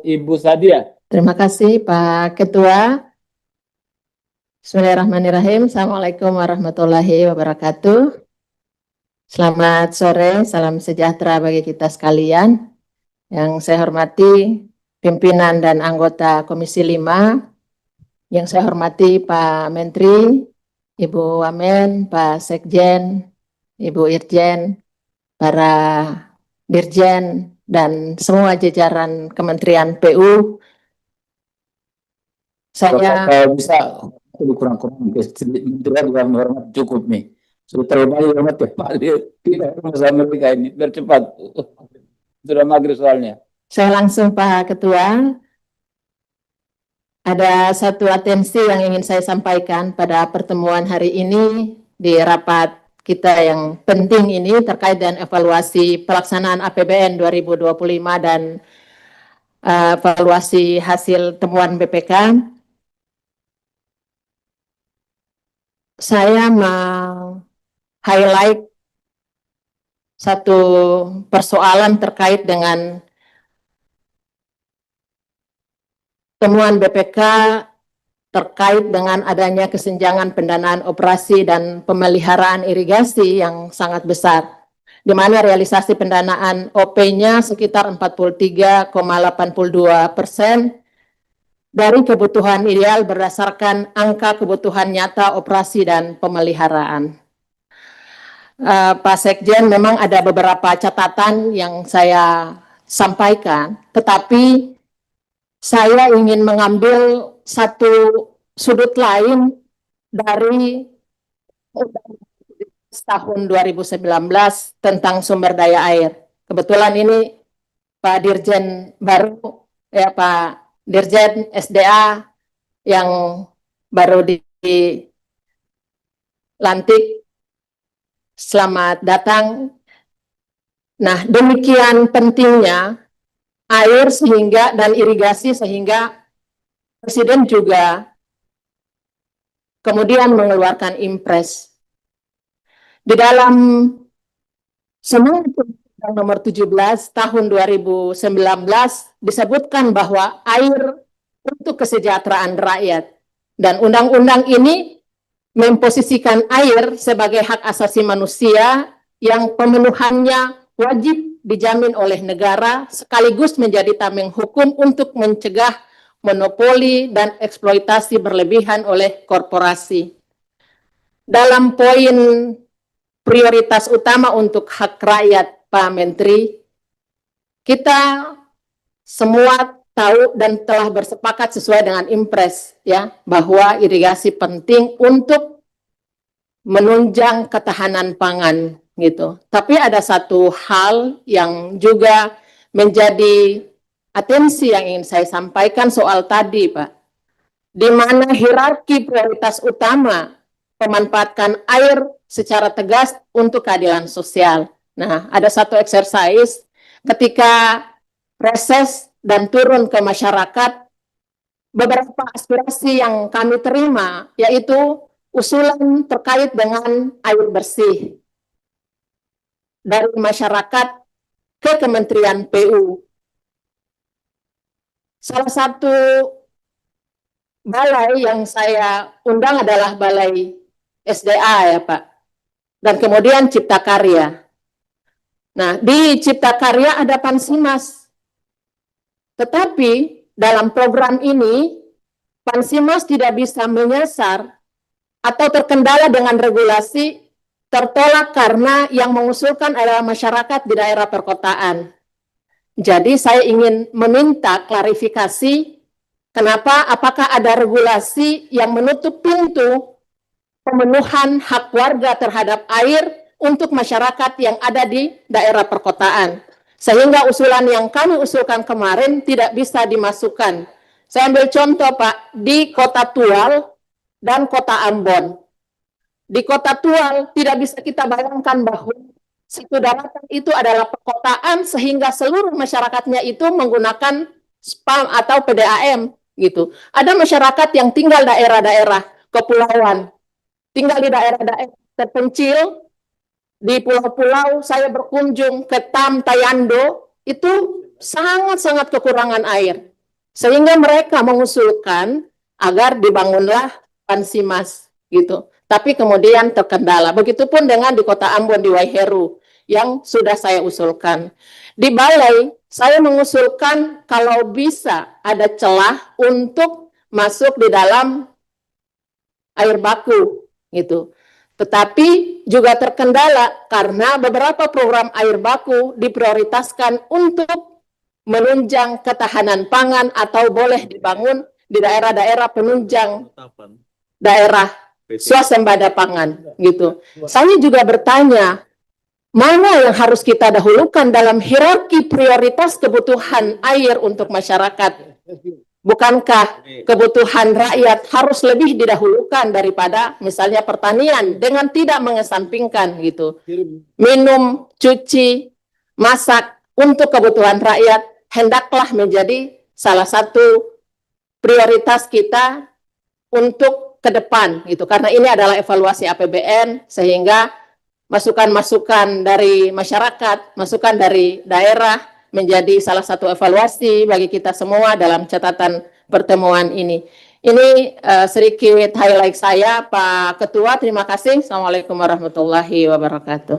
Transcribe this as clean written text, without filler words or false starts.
Ibu Sadia. Terima kasih Pak Ketua. Bismillahirrahmanirrahim. Assalamualaikum warahmatullahi wabarakatuh. Selamat sore, salam sejahtera bagi kita sekalian. Yang saya hormati pimpinan dan anggota Komisi 5, yang saya hormati Pak Menteri, Ibu Wamen, Pak Sekjen, Ibu Irjen, para Dirjen, dan semua jajaran Kementerian PU. Kalau bisa kurang-kurang menteri juga hormat cukup nih. Sudah terlalu banyak hormat ya Pak. Kita sama mereka ini biar cepat. Sudah maghrib soalnya. Saya langsung Pak Ketua. Ada satu atensi yang ingin saya sampaikan pada pertemuan hari ini di rapat kita yang penting ini terkait dengan evaluasi pelaksanaan APBN 2025 dan evaluasi hasil temuan BPK. Saya mau highlight satu persoalan terkait dengan temuan BPK terkait dengan adanya kesenjangan pendanaan operasi dan pemeliharaan irigasi yang sangat besar, di mana realisasi pendanaan OP-nya sekitar 43,82% dari kebutuhan ideal berdasarkan angka kebutuhan nyata operasi dan pemeliharaan. Pak Sekjen, memang ada beberapa catatan yang saya sampaikan, tetapi saya ingin mengambil satu sudut lain dari tahun 2019 tentang sumber daya air. Kebetulan ini Pak Dirjen baru, ya Pak Dirjen SDA yang baru dilantik. Selamat datang. Nah, demikian pentingnya air sehingga dan irigasi sehingga Presiden juga kemudian mengeluarkan impres. Di dalam Senin nomor 17 tahun 2019 disebutkan bahwa air untuk kesejahteraan rakyat, dan undang-undang ini memposisikan air sebagai hak asasi manusia yang pemenuhannya wajib dijamin oleh negara sekaligus menjadi tameng hukum untuk mencegah monopoli dan eksploitasi berlebihan oleh korporasi. Dalam poin prioritas utama untuk hak rakyat, Pak Menteri, kita semua tahu dan telah bersepakat sesuai dengan impres ya bahwa irigasi penting untuk menunjang ketahanan pangan gitu. Tapi ada satu hal yang juga menjadi atensi yang ingin saya sampaikan soal tadi, Pak. Di mana hierarki prioritas utama memanfaatkan air secara tegas untuk keadilan sosial. Nah, ada satu exercise ketika reses dan turun ke masyarakat, beberapa aspirasi yang kami terima, yaitu usulan terkait dengan air bersih dari masyarakat ke Kementerian PU. Salah satu balai yang saya undang adalah Balai SDA ya Pak, dan kemudian Cipta Karya. Nah, di Cipta Karya ada Pansimas, tetapi dalam program ini Pansimas tidak bisa menyasar atau terkendala dengan regulasi, tertolak karena yang mengusulkan adalah masyarakat di daerah perkotaan. Jadi saya ingin meminta klarifikasi kenapa, apakah ada regulasi yang menutup pintu pemenuhan hak warga terhadap air untuk masyarakat yang ada di daerah perkotaan. Sehingga usulan yang kami usulkan kemarin tidak bisa dimasukkan. Saya ambil contoh Pak, di Kota Tual dan Kota Ambon. Di Kota Tual tidak bisa kita bayangkan bahwa situ daratan itu adalah perkotaan sehingga seluruh masyarakatnya itu menggunakan SPAM atau PDAM gitu. Ada masyarakat yang tinggal daerah-daerah kepulauan, tinggal di daerah-daerah terpencil, di pulau-pulau. Saya berkunjung ke Tam Tayando, itu sangat-sangat kekurangan air. sehingga mereka mengusulkan agar dibangunlah Pansimas gitu. Tapi kemudian terkendala. Begitupun dengan di Kota Ambon di Waiheru yang sudah saya usulkan. Di Balai saya mengusulkan kalau bisa ada celah untuk masuk di dalam air baku gitu. Tetapi juga terkendala karena beberapa program air baku diprioritaskan untuk menunjang ketahanan pangan atau boleh dibangun di daerah-daerah penunjang daerah swasembada pangan gitu. Saya juga bertanya, mana yang harus kita dahulukan dalam hierarki prioritas kebutuhan air untuk masyarakat? Bukankah kebutuhan rakyat harus lebih didahulukan daripada misalnya pertanian dengan tidak mengesampingkan gitu. Minum, cuci, masak untuk kebutuhan rakyat hendaklah menjadi salah satu prioritas kita untuk ke depan gitu. Karena ini adalah evaluasi APBN sehingga masukan-masukan dari masyarakat, masukan dari daerah menjadi salah satu evaluasi bagi kita semua dalam catatan pertemuan ini. Ini sedikit highlight saya, Pak Ketua. Terima kasih. Assalamualaikum warahmatullahi wabarakatuh.